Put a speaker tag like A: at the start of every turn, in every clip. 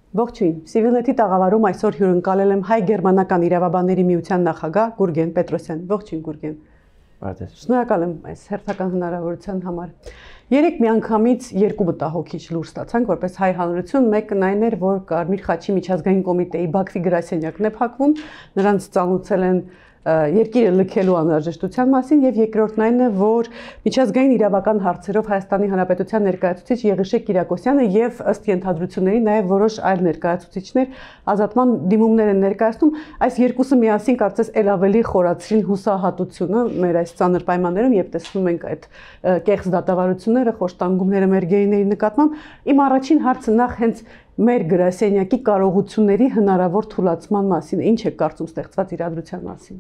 A: Ողջույն, Civilnet-ի տաղավարում այսօր հյուրընկալել եմ հայ-գերմանական իրավաբանների միության նախագահ Գուրգեն Պետրոսյան։ Ողջույն Գուրգեն։ Շնորհակալ եմ այս հերթական հնարավորության համար։ Երեք միանգամից երկու մտահոգիչ լուր ստացանք որպես հայ հանրություն, մեկն այն էր, որ Կարմիր խաչի միջազգային կոմիտեի Բաքվի գրասենյակն է փակվում, նրանց ծանուցել են երկիրը լքելու անհրաժեշտության մասին եւ երկրորդն այն է, որ միջազգային իրավական հարցերով Հայաստանի Հանրապետության ներկայացուցիչ Եղիշե Կիրակոսյանը եւ ըստ ենթադրությունների նաեւ որոշ այլ ներկայացուցիչներ ազատման դիմումներ են ներկայացնում, այս երկուսը միասին կարծես ել ավելի խորացրին հուսահատությունը մեր այս ծանր պայմաններում, եւ տեսնում ենք այդ կեղծ դատավարությունները, խոշտանգումները մեր գերիների նկատմամբ։ Իմ առաջին հարցը նախ հենց մեր գրասենյակի կարողությունների հնարավոր թուլացման մասին, ինչ է կարծում ստեղծված իրադրության մասին։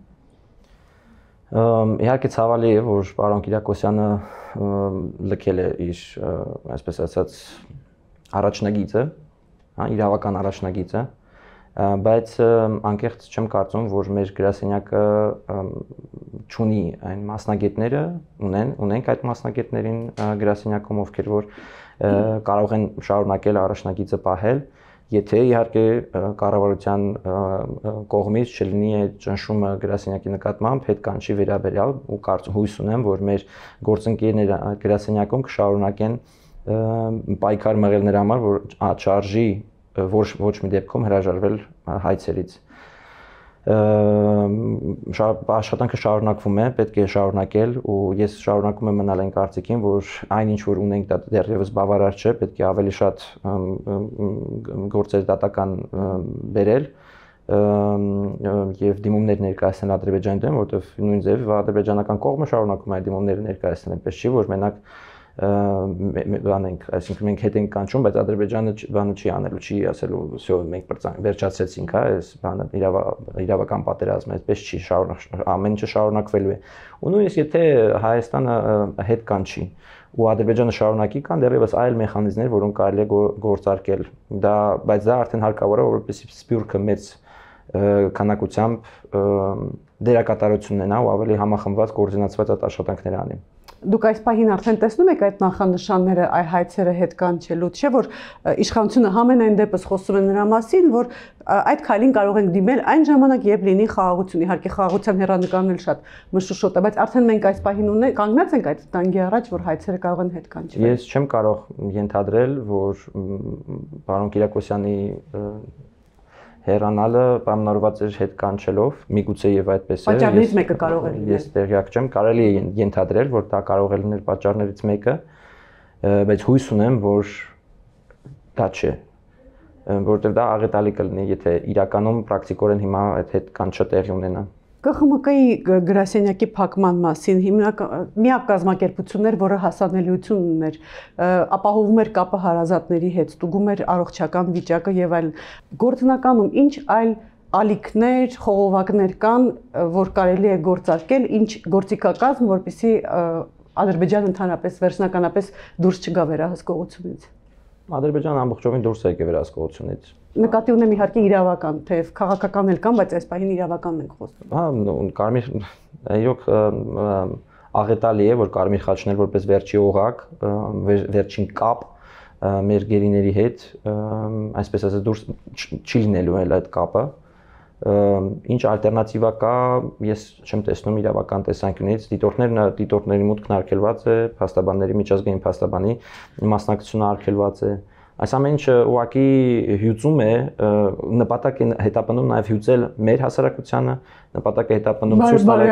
B: Իհարկե ցավալի է, որ պարոն Կիրակոսյանը լքել է իր, այսպես ասած, առաջնագիծը, իրավական առաջնագիծը, բայց անկեղծ չեմ կարծում, որ մեր գրասենյակը չունի այն մասնագետները, ունենք այդ մասնագետներին գրասենյակում, ովքեր որ կարող են շարունակել առաջնագիծը պահել, եթե իհարկե կառավարության կողմից չլինի այդ ճնշումը գրասենյակի նկատմամբ հետկանչի վերաբերյալ ու հույս ունեմ, որ մեր գործընկերները գրասենյակում կշարունակեն պայքար մղել նրա համար, որ չարժի ոչ մի դեպքում հրաժարվել հայցերից։ Աշխատանքը շարունակվում է, պետք է շարունակել ու ես շարունակում եմ մնալ այն կարծիքին, որ այն ինչ որ ունենք դա դեռևս բավարար չէ, պետք է ավելի շատ գործեր դատական բերել եւ դիմումներ ներկայացնել Ադրբեջանի դեմ, որովհետեւ նույն ձեւով ադրբեջանական կողմը շարունակում է այդ դիմումները ներկայացնել, այնպես չի, որ մենակ բանենք, այսինքն մենք հետ ենք կանչում, բայց Ադրբեջանը բանը չի անելու, չի ասելու, всё, մենք վերջացրեցինք, այս բանը իրավական պատերազմը, այդպես չի, ամեն ինչը շարունակվելու է։ Ու նույնիսկ եթե Հայաստանը հետ կանչի ու Ադրբեջանը շարունակի, կան դեռևս այլ մեխանիզմներ, որոնք կարելի է գործարկել։ Բայց դա արդեն հարկավոր է, որպեսզի Սփյուռքը մեծ քանակությամբ դերակատարություն ունենա ու ավելի համախմբված կոորդինացված այդ աշխատանքներ անի։
A: Դուք այս պահին արդեն տեսնում եք այդ նախանշանները այ հայցերը հետ կանչելու, չէ՞ որ իշխանությունը համենայն դեպս խոսում է նրա մասին, որ այդ քայլին կարող ենք դիմել այն ժամանակ, երբ լինի խաղաղություն, իհարկե խաղաղության հեռանկարն էլ շատ մշուշոտ է, բայց արդեն մենք այս պահին կանգնած ենք այդ տանգի առաջ, որ հայցերը կարող են հետ կանչվել։
B: Ես չեմ կարող ենթադրել, որ պարոն Կիրակոսյանի հեռանալը պայմանավորված էր հետ կանչելով, միգուցե եւ այդպես է։
A: Պատճառներից մեկը կարող է լինել։
B: Ես տեղյակ չեմ, կարելի է ենթադրել, որ դա կարող է լինել պատճառներից մեկը, բայց հույս ունեմ, որ դա չէ, որովհետեւ դա աղետալի կլինի, եթե իրականում պրակտիկորեն հիմա այդ հետ կանչը տեղի ունենա։
A: ԿԽՄԿ-ի գրասենյակի փակման մասին միակ կազմակերպությունն էր, որը հասանելիություն ուներ, ապահովում էր կապը հարազատների հետ, ստուգում էր առողջական վիճակը եւ այլն։ Գործնականում ինչ այլ ալիքներ, խողովակներ կան, որ կարելի է գործարկել, ինչ գործիքակազմ, որպեսզի Ադրբեջանը ընդհանրապես վերջնականապես դուրս չգա վերահսկողությունից։
B: Ադրբեջանը ամբողջովին դուրս է եկել վերահսկողությունից։
A: Նկատի ունեմ իհարկե իրավական, թեև քաղաքական էլ կան, բայց այս պահին իրավականն ենք խոսում։
B: Կարմիր իրոք աղետալի է, որ Կարմիր խաչն էլ որպես վերջի օղակ, վերջին կապ մեր գերիների հետ, այսպես ասած դուրս չի լինելու էլ այդ կապը։ Ինչ ալտերնատիվա կա, ես չեմ տեսնում իրավական տեսանկյունից, դիտորդների մուտքն արգելված է, փաստաբանների միջազգային փաստաբանի մասնակցությունը արգելված է։ Այս ամեն ինչը ուղղակի հյուծում է, նպատակ է հետապնդում նաև հյուծել մեր հասարակությանը, նպատակ է հետապնդում ցույց տալ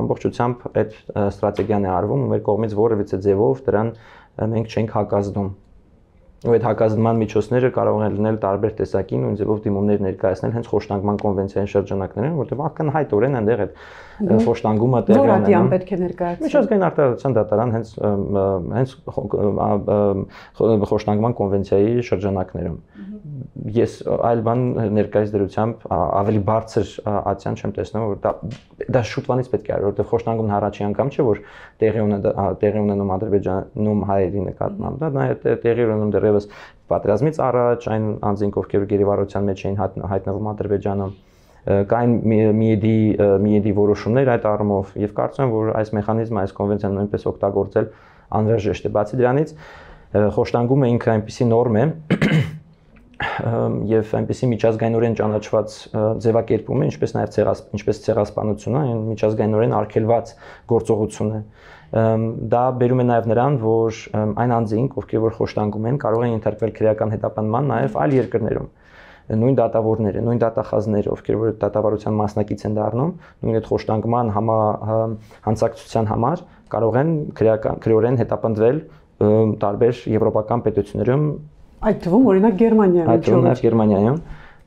B: ամբողջությամբ այդ ստրատեգիան է արվում ու մեր կողմից որևիցե ձևով դրան մենք չենք հակազդում։ Ու այդ հակազդման միջոցները կարող են լինել տարբեր տեսակի, նույն ձևով դիմումներ ներկայացնել հենց խոշտանգման կոնվենցիայի շրջանակներում, որտեղ ակնհայտորեն այնտեղ այդ խոշտանգումը տեղի ունենում։
A: Որատյան պետք է ներկայացնել։
B: Միջազգային արտադրության դատարան հենց խոշտանգման կոնվենցիայի շրջանակներում։ Ես այլ բան ներկայիս դրությամբ ավելի բարձր ացիան չեմ տեսնում, որ դա շուտվանից պետք է արվի, որտեղ խոշտանգումն առաջի անգամ չէ, որ տեղի ունենում Ադրբեջանում հայերի նկատմամբ, դա նաև տեղի ունենում դեռևս պատերազմից առաջ այն անձինք, ովքեր գերեվարության մեջ էին հայտնվում Ադրբեջանում, կային միեդի որոշումներ այդ առումով եւ կարծում եմ, որ այս մեխանիզմը, այս կոնվենցիան նույնպես օգտագործել անհրաժեշտ է։ Բացի դրանից, խոշտանգումը ինքը այնպիսի նորմ է, եւ այնպեսի միջազգայինորեն ճանաչված ձևակերպում է, ինչպես ցեղասպանությունը, այն միջազգայինորեն արգելված գործողություն է։ Դա բերում է նաև նրան, որ այն անձինք, ովքեր որ խոշտանգում են, կարող են ենթարկվել քրեական հետապնդման նաև այլ երկրներում։ Նույն դատավորները, նույն դատախազները, ովքեր որ դատավարության մասնակից են դառնում, նույն այդ խոշտանգման հանցակցության համար կարող են քրեորեն հետապնդվել տարբեր եվրոպական պետություններում,
A: այդ թվում օրինակ
B: Գերմանիայում,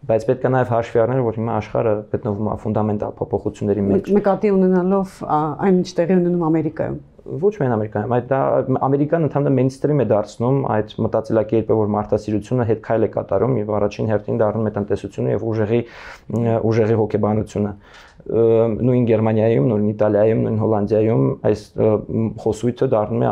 B: բայց պետք է նաև հաշվի առնել, որ հիմա աշխարհը գտնվում է ֆունդամենտալ փոփոխությունների մեջ։
A: Նկատի ունենալով այն ինչ տեղի ունենում Ամերիկայում։
B: Ոչ միայն Ամերիկայում, այդ դա Ամերիկան ընդհանրապես մեյնսթրիմ է դարձնում այդ մտածելակերպը, որ մարդասիրությունը հետ քայլ է կատարում եւ առաջին հերթին դառնում է տնտեսությունը եւ ուժեղի հոգեբանությունը։ Նույն Գերմանիայում, նույն Իտալիայում, նույն Հոլանդիայում այս խոսույթը դառնում է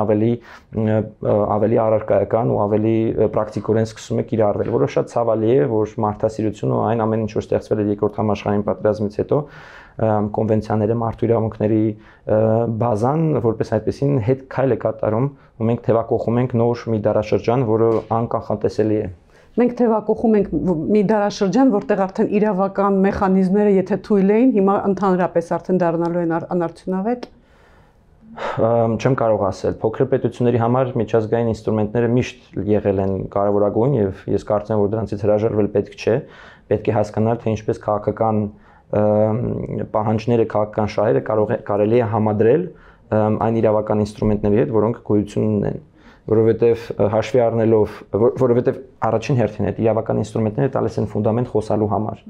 B: ավելի առարկայական ու ավելի պրակտիկորեն սկսում է կիրառվել, որը շատ ցավալի է, որ մարդասիրությունը ու այն ամեն ինչ որ ստեղծվել է երկրորդ համաշխարհային պատերազմից հետո կոնվենցիաները, մարդու իրավունքների բազան, որպես այդպեսին հետ քայլ է կատարում, ու մենք թևակողում ենք նոր մի դարաշրջան, որը անկանխատեսելի է։
A: Մենք թևակողում ենք մի դարաշրջան, որտեղ արդեն իրավական մեխանիզմները, եթե թույլ էին, հիմա ընդհանրապես արդեն դառնալու են անարդյունավետ։
B: Չեմ կարող ասել, փոքր պետությունների համար միջազգային ինստրումենտները միշտ եղել են կարևորագույն եւ ես կարծեմ, որ դրանցից հրաժարվել պետք չէ, պետք է հասկանալ, թե ինչպես քաղաքական պահանջները, քաղաքական շահերը կարելի է համադրել այն իրավական ինստրումենտների հետ, որոնք գոյություն ունեն, որովհետև հաշվի առնելով, որովհետև առաջին հերթին այդ իրավական ինստրումենտները տալիս են ֆունդամենտ խոսալու համար։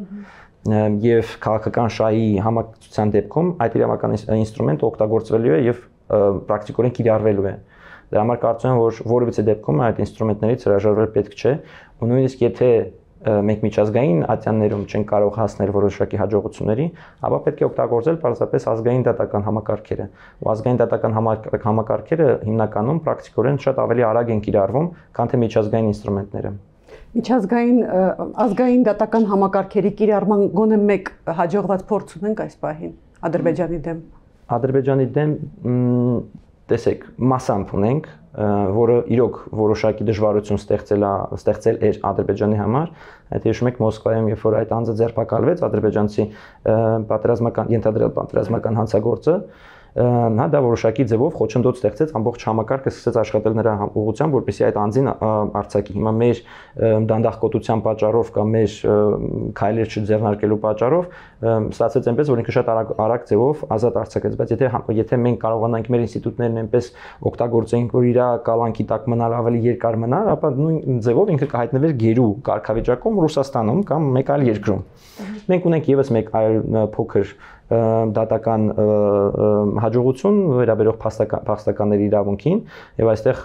B: Եվ քաղաքական շահի համակցության դեպքում այդ իրավական ինստրումենտը օգտագործվելու է եւ պրակտիկորեն կիրառվելու է։ Դրա համար կարծում եմ, որ որևիցե դեպքում այդ ինստրումենտներից հրաժարվել պետք չէ, ու նույնիսկ եթե մենք միջազգային ատյաններում չենք կարող հասնել որոշակի հաջողությունների, ապա պետք է օգտագործել պարզապես ազգային դատական համակարգերը։ Ու ազգային դատական համակարգերը հիմնականում պրակտիկորեն շատ ավելի արագ են կիրառվում, քան թե միջազգային ինստրումենտները։
A: Ազգային դատական համակարգերի կիրառման գոնե մեկ հաջողված փորձ ունենք այս պահին Ադրբեջանի դեմ։
B: Ադրբեջանի դեմ տեսեք, մասամբ ունենք, որը իրոք որոշակի դժվարություն ստեղծել էր Ադրբեջանի համար, այդ հիշում եք Մոսկվայում, երբ որ այդ անձը ձերբակալվեց, ադրբեջանցի ենթադրյալ պատերազմական հանցագործը, նա դա որոշակի ձևով խոչընդոտ ստեղծեց, ամբողջ համակարգը սկսեց աշխատել նրա ուղղությամբ, որպեսզի այդ անձին արձակի։ Հիմա մեր դանդաղկոտության պատճառով կամ մեր քայլեր չձեռնարկելու պատճառով ստացվեց այնպես, որ ինքը շատ արագ ձևով ազատ արձակեց, բայց եթե մենք կարողանանք մեր ինստիտուտներն այնպես օգտագործենք, որ իր կալանքի տակ մնալ ավելի երկար մնալ, ապա նույն ձևով ինքը կհայտնվեր գերու կարգավիճակում Ռուսաստանում կամ մեկ այլ երկրում։ Մենք ունենք եւս մեկ այլ փոքր դատական հաջողություն վերաբերող փաստականների իրավունքին եւ այստեղ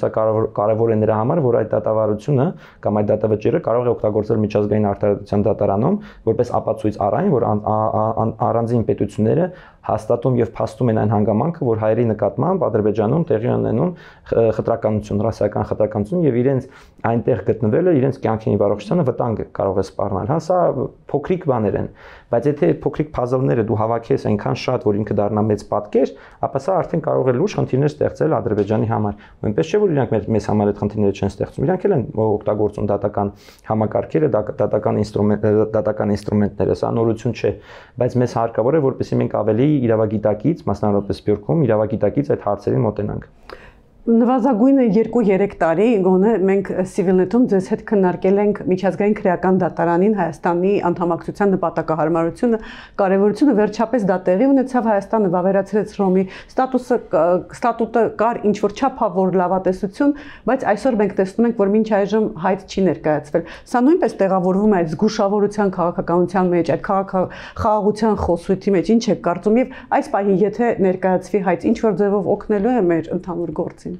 B: սա կարևոր է նրա համար, որ այդ դատավարությունը կամ այդ դատավճիռը կարող է օգտագործել միջազգային արտադրության դատարանում որպես ապացույց առ այն, որ առանձին պետությունները հաստատում եւ փաստում են այն հանգամանքը, որ հայերի նկատմամբ Ադրբեջանում տեղի ունենում խտրականություն, ռասայական խտրականություն եւ իրենց այնտեղ գտնվելը իրենց կյանքին եւ առողջությանը վտանգ կարող է սպառնալ։ Հա, սա փոքրիկ բաներ են, բայց եթե փոքրիկ puzzle-ները դու հավաքես այնքան շատ, որ ինքը դառնա մեծ պատկեր, ապա սա արդեն կարող է լուրջ խնդիրներ ստեղծել Ադրբեջանի համար։ Ու այնպես չէ, որ իրանք մեզ համար այդ խնդիրները չեն ստեղծում։ Իրանք էլ են օգտագործում դատական համակարգերը, դատական ինստրումենտները, սա նորություն չէ, բայց մեզ հարկավոր է, որպեսզի մենք ավելի իրավագիտակից, մասնավորապես Սփյուռքում, իրավագիտակից այդ հարցերին մոտենանք։
A: Նվազագույնը 2-3 տարի գոնե մենք Civilnet-ում ձեզ հետ քննարկել ենք միջազգային քրեական դատարանին Հայաստանի անդամակցության նպատակահարմարությունը, կարևորությունը, վերջապես դա տեղի ունեցավ, Հայաստանը վավերացրեց Հռոմի ստատուտը կար ինչ որ չափավոր լավատեսություն, բայց այսօր մենք տեսնում ենք, որ մինչ այժմ հայտ չի ներկայացվել։ Սա նույնպես տեղավորվում է այդ զգուշավորության քաղաքականության մեջ, այդ խաղաղության խոսույթի մեջ, ինչ եք կարծում, եւ այս պահին եթե ներկայացվի հայտ, ինչ որ ձևով օգնելու է մեր ընդհանուր գործին։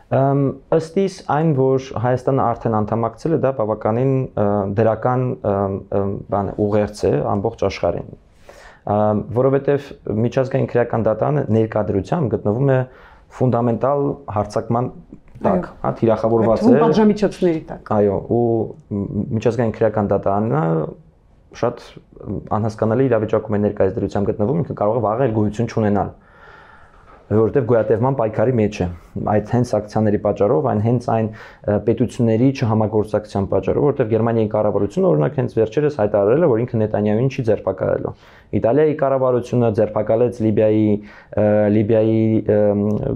B: Ըստ իս այն, որ Հայաստանը արդեն անդամակցել է, դա բավականին դրական բան ուղերձ է ամբողջ աշխարհին, որովհետև միջազգային քրեական դատարանը ներկայությամբ գտնվում է ֆունդամենտալ հարձակման տակ, հա, թիրախավորված է
A: պատժամիջոցների տակ։
B: Այո, ու միջազգային քրեական դատարանը շատ անհասկանալի իրավիճակում է ներկայիս դրությամբ գտնվում, ինքը կարող է վաղ էլ գոյություն չունենալ։ որովհետև գոյատևման պայքարի մեջ է։ Այդ հենց սանկցիաների պատճառով, հենց այն պետությունների չհամագործակցության պատճառով, որովհետև Գերմանիայի կառավարությունը օրինակ հենց վերջերս հայտարարել է, որ ինքը Նետանյահուին չի ձերբակալելու։ Իտալիայի կառավարությունը ձերբակալեց Լիբիայի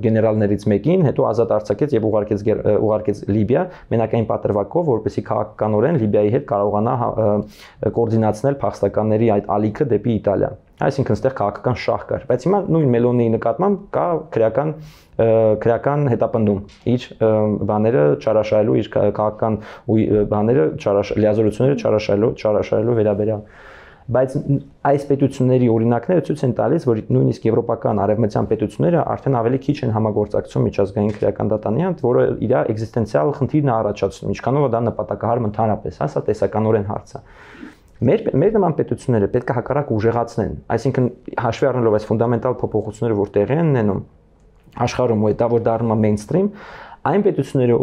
B: գեներալներից մեկին, հետո ազատ արձակեց եւ ուղարկեց Լիբիա մենակային պատրվակով, որպեսզի քաղաքականորեն Լիբիայի հետ կարողանա կոորդինացնել փախստականների այդ ալիքը դեպի Իտալիա։ Այսինքն այստեղ քաղաքական շահ կար, բայց հիմա նույն Մելոնիի նկատմամբ կա քրեական հետապնդում իր բաները չարաշահելու, իր քաղաքական բաները լիազորությունները չարաշահելու վերաբերյալ։ Բայց այս պետությունների օրինակները ցույց են տալիս, որ նույնիսկ եվրոպական արևմտյան պետությունները արդեն ավելի քիչ են համագործակցում միջազգային քրեական դատանի հետ, որը իր էգզիստենցիալ խնդիրն է առաջացնում, ինչքանով դա նպատակահարմ ընդհանրապես, սա տեսականորեն հարց է։ Մեր նման պետությունները պետք է հակառակ ուժեղացնեն, այսինքն հաշվի առնելով այս ֆունդամենտալ փոփոխությունները, որ տեղի են ունենում աշխարհում, ու դա որ դառնում է մեյնսթրիմ, այն պետությունները,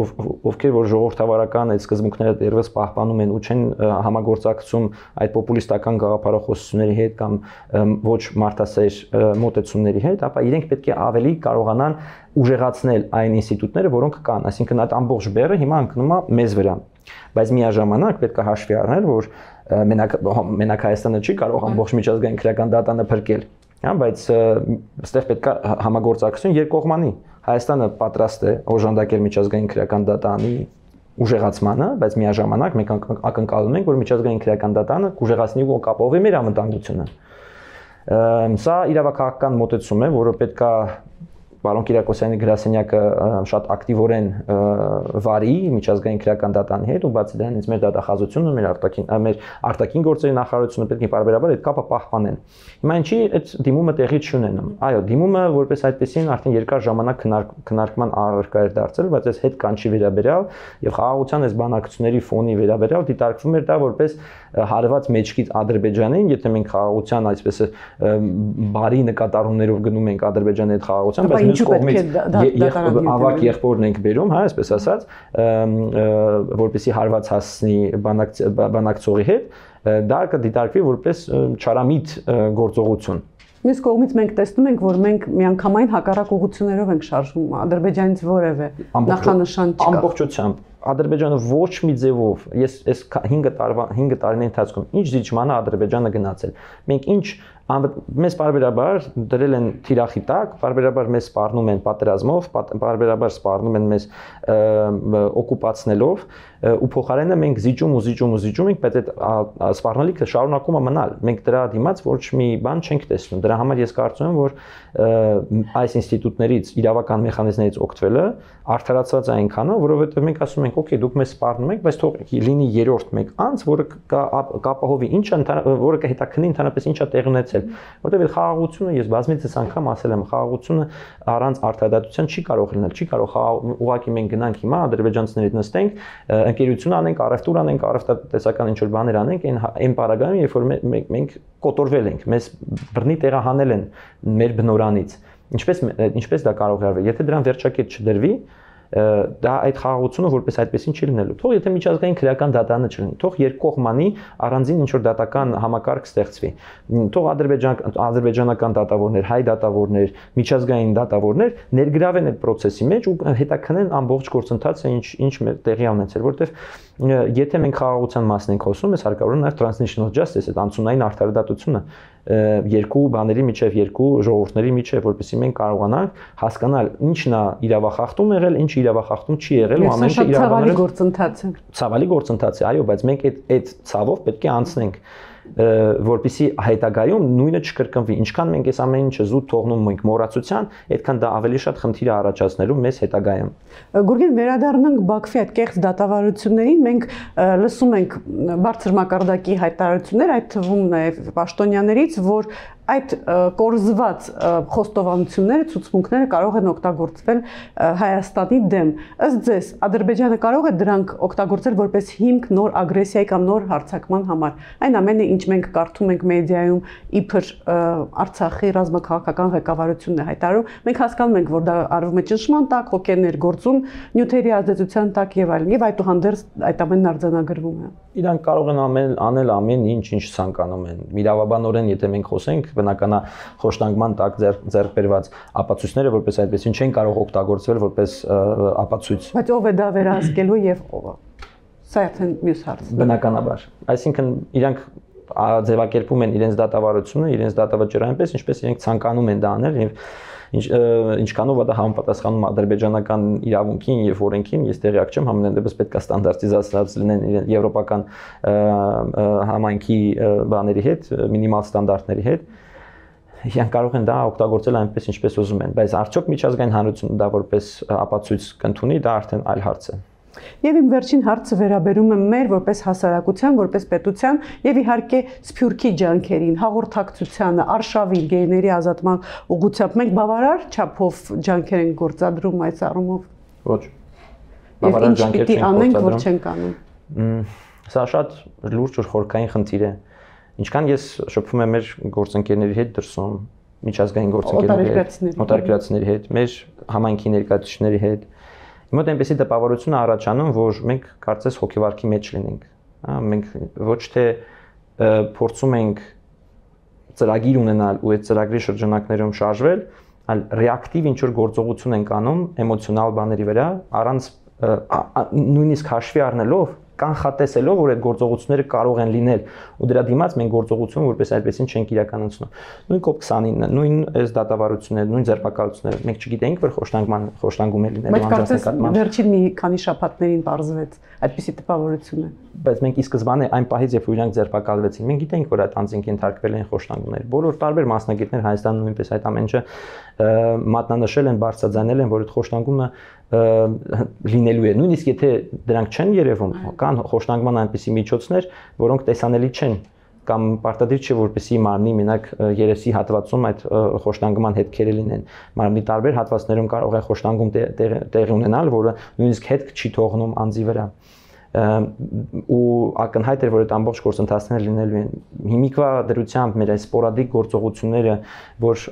B: ովքեր որ ժողովրդավարական այդ սկզբունքները դեռևս պահպանում են ու չեն համագործակցում այդ պոպուլիստական գաղափարախոսությունների հետ կամ ոչ մարդասեր մոտեցումների հետ, ապա իրենք պետք է ավելի կարողանան ուժեղացնել այն ինստիտուտները, որոնք կան, այսինքն այդ ամբողջ բեռը հիմա ընկնում է մեզ վրա։ Բայց միաժամանակ պետք է հաշվի առնել, որ մենակ Հայաստանը չի կարող ամբողջ միջազգային քրեական դատանը փրկել, բայց այստեղ պետք է համագործակցություն երկկողմանի։ Հայաստանը պատրաստ է օժանդակել միջազգային քրեական դատանի ուժեղացմանը, բայց միաժամանակ մենք ակնկալում ենք, որ միջազգային քրեական դատանը կուժեղացնի ու կապովի մեր անվտանգությունը։ Սա իրավաքաղաքական մոտեցում է, որը պետք է Պարոն Կիրակոսյանի գրասենյակը շատ ակտիվորեն վարի միջազգային քրեական դատանի հետ ու բացի դրանից մեր դատախազությունը, մեր արտաքին գործերի նախարարությունը պետք է պարբերաբար այդ կապը պահպանեն։ Հիմա ինչի այդ դիմումը տեղի չունենում։ Այո, դիմումը որպես այդպեսին արդեն երկար ժամանակ քննարկման առարկա էր դարձել, բայց այս հետ կանչի վերաբերյալ եւ խաղաղության այս բանակցությունների ֆոնի վերաբերյալ դիտարկվում էր դա որպես հարված մեջքից Ադրբեջանին, եթե մենք խաղաղության այսպես բարի նկատառումներով գնում ենք Ադրբեջանի հետ խաղաղության, բայց ինչու պետք է ավակ եղբորն ենք բերում, հա, այսպես ասած, որպեսզի հարված հասնի բանակցողի հետ, դա կդիտարկվի որպես չարամիտ գործողություն։
A: Մյուս կողմից մենք տեսնում ենք, որ մենք միանգամայն հակառակ ուղղություններով ենք շարժվում, Ադրբեջանից որևէ նախանշան չկա։ Ամբողջությամբ
B: Ադրբեջանը ոչ մի ձևով, ես այս 5 տարիների ընթացքում ինչ զիջման է Ադրբեջանը գնացել։ Մենք ինչ մեզ բարբերաբար դրել են թիրախի տակ, բարբերաբար մեզ սպառնում են պատերազմով, բարբերաբար սպառնում են մեզ օկուպացնելով ու փոխարենը մենք զիջում ենք, բայց այդ սպառնալիքը շարունակում է մնալ։ Մենք դրա դիմաց ոչ մի բան չենք տեսնում։ Դրա համար ես կարծում եմ, որ այս ինստիտուտներից, իրավական մեխանիզմներից օգտվելը արդարացված է այնքանը, որովհետև մենք ասում ենք, օքեյ, դուք մեզ սպառնում եք, բայց թող լինի երրորդ մեկ անձ, որը կապահովի որը կհետաքննի ընդհանրապես ինչա տեղի ունեցել, որտեղ խաղաղությունը ես բազմիցս անգամ ասել եմ, խաղաղությունը առանց արդարադատության չի կարող լինել, չի կարող ուղղակի մենք գնանք հիմա ադրբեջանցիների հետ նստենք, ընկերություն անենք, առևտուր անենք, առևտրատեսական ինչ որ բաներ անենք, այն պարագայում, երբ որ մենք կոտորվել ենք, մեզ բռնի տեղահանել են մեր բնորանից։ Ինչպես դա կարող է արվել, եթե դրան վերջակետ չդրվի, դա այդ խաղաղությունը որպես այդպեսին չի լինելու։ Թող եթե միջազգային քրեական դատանը չլինի, թող երկկողմանի առանձին ինչ որ դատական համակարգ ստեղծվի։ Թող ադրբեջանական դատավորներ, հայ դատավորներ, միջազգային դատավորներ ներգրավեն այդ process-ի մեջ ու հետաքննեն ամբողջ գործընթացը ինչ տեղի ունեցել, որովհետև եթե մենք խաղաղության մասին ենք խոսում, ես հարկավոր է նաև transitional justice, այդ անցումային արդարադատությունը երկու բաների միջև, երկու ժողովուրդների միջև, որպեսզի մենք կարողանանք հասկանալ ինչն է իրավախախտում եղել, ինչ իրավախախտում չի եղել ու ամեն ինչը
A: իրավաբանների գործընթաց է։
B: Ցավալի գործընթաց է, այո, բայց մենք այդ ցավով պետք է անցնենք, որպեսզի հետագայում նույնը չկրկնվի։ Ինչքան մենք այս ամեն ինչը զուտ թողնում ենք մոռացության, այդքան դա ավելի շատ խնդիր է առաջացնելու մեզ հետագայում։
A: Գուրգեն, վերադառնանք Բաքվի այդ կեղծ դատավարություններին, մենք լսում ենք բարձր մակարդակի հայտարարություններ, այդ թվում նաև պաշտոնյաներից, որ այդ կորզված խոստովանությունները, ցուցմունքները կարող են օգտագործվել Հայաստանի դեմ։ Ըստ ձեզ, Ադրբեջանը կարող է դրանք օգտագործել որպես հիմք նոր ագրեսիայի կամ նոր հարձակման համար։ Այն ամենը, ինչ մենք կարդում ենք մեդիայում, իբր Արցախի ռազմաքաղաքական ղեկավարությունն է հայտարարում, մենք հասկանում ենք, որ դա արվում է ճնշման տակ, հոգեներ գործում, նյութերի ազդեցության տակ եւ այլն, եւ այդուհանդերձ այդ ամենն արձանագրվում է։
B: Իրանք կարող են անել ամեն ինչ ցանկանում են։ Իրավաբանորեն, եթե մենք խոսենք, բնական է խոշտանգման տակ ձեռք բերված ապացույցները որպես այդպեսին չեն կարող օգտագործվել որպես ապացույց։
A: Բայց ով է դա վերահսկելու եւ ով է։ Սա է մյուս հարցը։
B: Բնականաբար։ Այսինքն իրանք ձևակերպում են իրենց դատավարությունը, իրենց դատավճիռը այնպես, ինչպես իրենք ցանկանում են դա անել եւ ինչքանով դա համապատասխանում ադրբեջանական իրավունքին եւ օրենքին, ես տեղյակ չեմ, համենայն դեպս պետք է ստանդարտիզացված լինեն իրեն եվրոպական համայնքի բաների հետ, մինիմալ ստանդարտների հետ։ Իրանք կարող են դա օգտագործել այնպես, ինչպես ուզում են, բայց արդյոք միջազգային հանրությունը դա որպես ապացույց կընդունի, դա արդեն այլ հարց է։
A: Եվ իմ վերջին հարցը վերաբերում է մեր որպես հասարակության, որպես պետության եւ իհարկե Սփյուռքի ջանքերին, հաղորդակցությանը, արշավին, գեյների ազատման ուղղությամբ մենք բավարար չափով ջանքեր ենք գործադրում այս առումով։
B: Ոչ։
A: Բավարար ջանքեր չենք անենք, որ չենք անում։
B: Սա շատ լուրջ ու խորքային խնդիր է։ Ինչքան ես շփվում եմ մեր գործընկերների հետ դրսում, միջազգային գործընկերների հետ, օտարերկրացիների հետ, մեր համայնքի ներկայացուցիչների հետ, մոտ այնպեսի տպավորություն է առաջանում, որ մենք կարծես հոգեվարքի մեջ լինենք, հա, մենք ոչ թե փորձում ենք ծրագիր ունենալ ու այդ ծրագրի շրջանակներում շարժվել, այլ ռեակտիվ ինչ որ գործողություն ենք անում էմոցիոնալ բաների վրա, առանց նույնիսկ հաշվի առնելով կանխատեսելով, որ այդ գործողությունները կարող են լինել ու դրա դիմաց մենք գործողություն որպես այդպեսին չենք իրականացնում։ Նույն COP29-ը, նույն այս դատավարությունները, նույն ձերբակալությունները մենք չգիտենք, որ խոշտանգում է լինելու
A: անձանց նկատմամբ։ Բայց վերջին մի քանի շաբաթներին պարզվեց այդպիսի տպավորությունը։
B: Բայց մենք ի սկզբանե այն պահից, երբ իրանք ձերբակալվեցին, մենք գիտենք, որ այդ անձինք ենթարկվել են խոշտանգումներ։ Բոլոր տարբեր մասնագետներ Հայաստանում նույնպես այդ ամենը մատնանշել են, բարձրաձայնել են, որ այդ խոշտանգումը լինելու է։ Նույնիսկ եթե դրանք չեն երևում, կան խոշտանգման այնպիսի միջոցներ, որոնք տեսանելի չեն կամ պարտադիր չէ որպեսի մարմնի մենակ երեսի հատվածում այդ խոշտանգման հետքերը լինեն։ Մարմնի տարբեր հատվածներում կարող է խոշտանգում տեղի ունենալ, որը նույնիսկ հետք չի թողնում անձի վրա։ Ու ակնհայտ էր, որ այդ ամբողջ գործընթացները լինելու են հիմիկվա դրությամբ մեր այս սպորադիկ գործողությունները, որ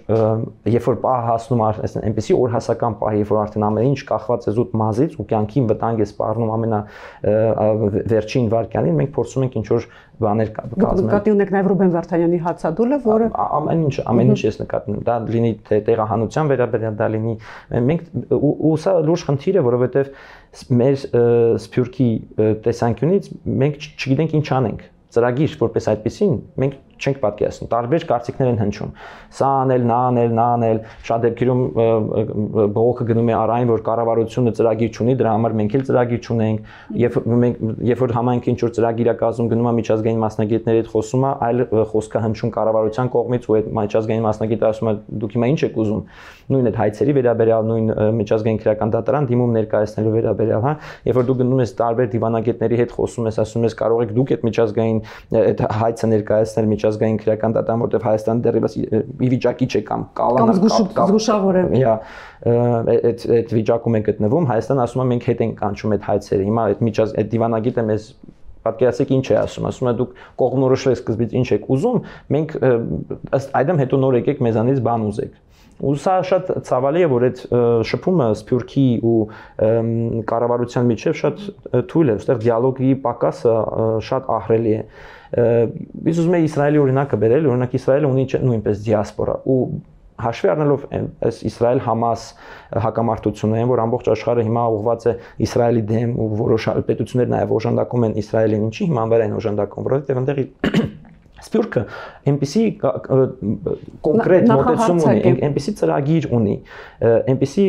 B: երբ որ պահ հասնում այնպեսի օրհասական պահ, երբ որ արդեն ամեն ինչ կախված է զուտ մազից ու կյանքին վտանգ է սպառնում վերջին վայրկյանին, մենք փորձում ենք ինչ որ բաներ կազմել։
A: Նկատի ունեք նաև Ռուբեն Վարդանյանի հացադուլը, որը
B: ամեն ինչ ես նկատում։ Դա լինի տեղահանության վերաբերյալ, դա լինի մենք ու սա լուրջ խնդիր է, որովհետև մեր Սփյուռքի տեսանկյունից մենք չգիտենք ինչ անենք։ Ծրագիր որպես այդպեսին մենք չենք պատկերացնում, տարբեր կարծիքներ են հնչում։ Սա անել, նա անել, նա անել, շատ դեպքերում բողոքը գնում է առ այն, որ կառավարությունը ծրագիր չունի, դրա համար մենք էլ ծրագիր չունենք, երբ որ համայնքը ինչ որ ծրագիր է կազմում, գնում է միջազգային մասնագետների հետ խոսում է, այլ խոսքը հնչում կառավարության կողմից ու այդ միջազգային մասնագետը ասում է դուք հիմա ինչ եք ուզում, նույն այդ հայցերի վերաբերյալ, նույն միջազգային քրեական դատարան դիմում ներկայացնելու վերաբերյալ, հա, երբ որ դու գնում ես տարբեր դիվանագետների հետ խոսում ես, ասում ես կարող եք դուք այդ միջազգային այդ հայցը ներկայացնել միջազգային քրեական դատարան, որտեղ Հայաստանը դեռևս ի վիճակի չէ կամ
A: զգուշավոր է։
B: Այդ վիճակում է գտնվում, Հայաստանը ասում է մենք հետ ենք կանչում այդ հայցերը։ Հիմա այդ դիվանագետը մեզ պատկերացրեք ինչ է ասում, ասում է դուք կողմնորոշվեք սկզբից ինչ եք ուզում, մենք ըստ այդմ հետո նոր եկեք մեզանից բան ուզեք։ Ու սա շատ ցավալի է, որ այդ շփումը Սփյուռքի ու կառավարության միջև շատ թույլ է, այստեղ դիալոգի պակասը շատ ահռելի է։ Ես ուզում եմ Իսրայելի օրինակը բերել, օրինակ Իսրայելը ունի նույնպես դիասպորա ու հաշվի առնելով այս Իսրայել-Համաս հակամարտությունը, որ ամբողջ աշխարհը հիմա ուղղված է Իսրայելի դեմ ու որոշ պետություններ նաև օժանդակում են Իսրայելին, ինչի հիմա վեր են օժանդակում, որովհետև այնտեղի Սփյուռքը այնպիսի կոնկրետ մոտեցում ունի, այնպիսի ծրագիր ունի, այնպիսի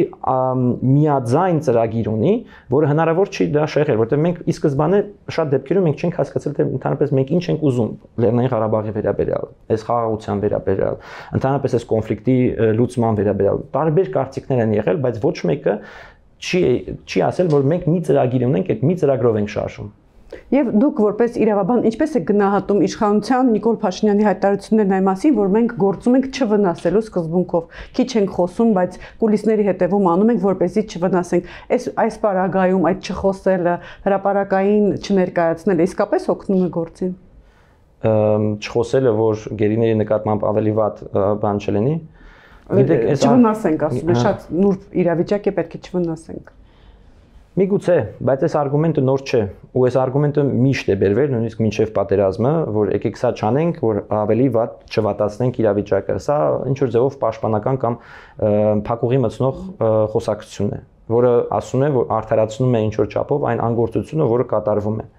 B: միաձայն ծրագիր ունի, որը հնարավոր չի դրա շեղել, որտեղ մենք ի սկզբանե շատ դեպքերում մենք չենք հասկացել, թե ընդհանրապես մենք ինչ ենք ուզում Լեռնային Ղարաբաղի վերաբերյալ, այս խաղաղության վերաբերյալ, ընդհանրապես այս կոնֆլիկտի լուծման վերաբերյալ։ Տարբեր կարծիքներ են եղել, բայց ոչ մեկը չի ասել, որ մենք մի ծրագիր ունենք, այդ մի ծրագրով ենք շարժում։
A: Եվ դուք որպես իրավաբան ինչպես եք գնահատում իշխանության Նիկոլ Փաշինյանի հայտարարություններն այն մասին, որ մենք գործում ենք չվնասելու սկզբունքով։ Քիչ ենք խոսում, բայց կուլիսների հետևում անում ենք, որպեսզի չվնասենք։ Այս պարագայում այդ չխոսելը, հրապարակային չներկայացնելը իսկապես օգնում է գործին։
B: չխոսելը, որ գերիների նկատմամբ ավելի վատ բան չլինի։
A: Գիտեք, չվնասենք, ասում եմ, շատ նուրբ իրավիճակ է, պետք է չվնասենք։
B: Միգուցե, բայց այս արգումենտը նոր չէ, ու այս արգումենտը միշտ է բերվել, նույնիսկ մինչև պատերազմը, որ եկեք սա չանենք, որ ավելի վատ չվատացնենք իրավիճակը։ Սա ինչ որ ձևով պաշտպանական կամ փակուղի մտցնող խոսակցություն է, որը ասում է, որ արդարացնում է ինչ որ չափով այն անգործությունը, որը կատարվում է։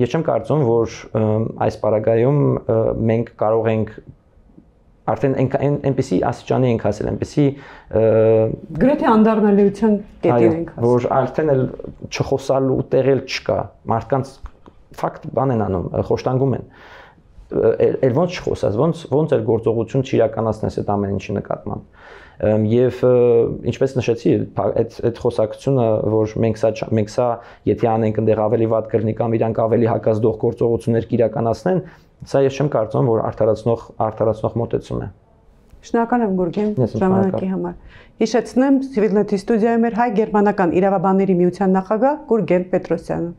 B: Ես չեմ կարծում, որ այս պարագայում մենք կարող ենք արդեն այնպեսի աստիճանի ենք հասել, այնպեսի
A: գրեթե անդառնալիության կետին ենք հասել,
B: որ արդեն էլ չխոսալու տեղել չկա, մարդկանց ֆակտ բան են անում, խոշտանգում են, էլ ոնց չխոսած, ոնց էլ գործողություն չիրականացնես այդ ամեն ինչի նկատմամբ, եւ ինչպես նշեցի, այդ խոսակցությունը, որ մենք սա եթե անենք այնտեղ ավելի վատ կլինի կամ իրանք ավելի հակազդող գործողություններ կիրականացնեն, սա ես չեմ կարծում, որ արդարացնող մոտեցում է։
A: Շնորհակալ եմ Գուրգեն ժամանակի համար։ Հիշեցնեմ, Civilnet-ի ստուդիայում էր հայ-գերմանական իրավաբանների միության նախագահ Գուրգեն Պետրոսյանը։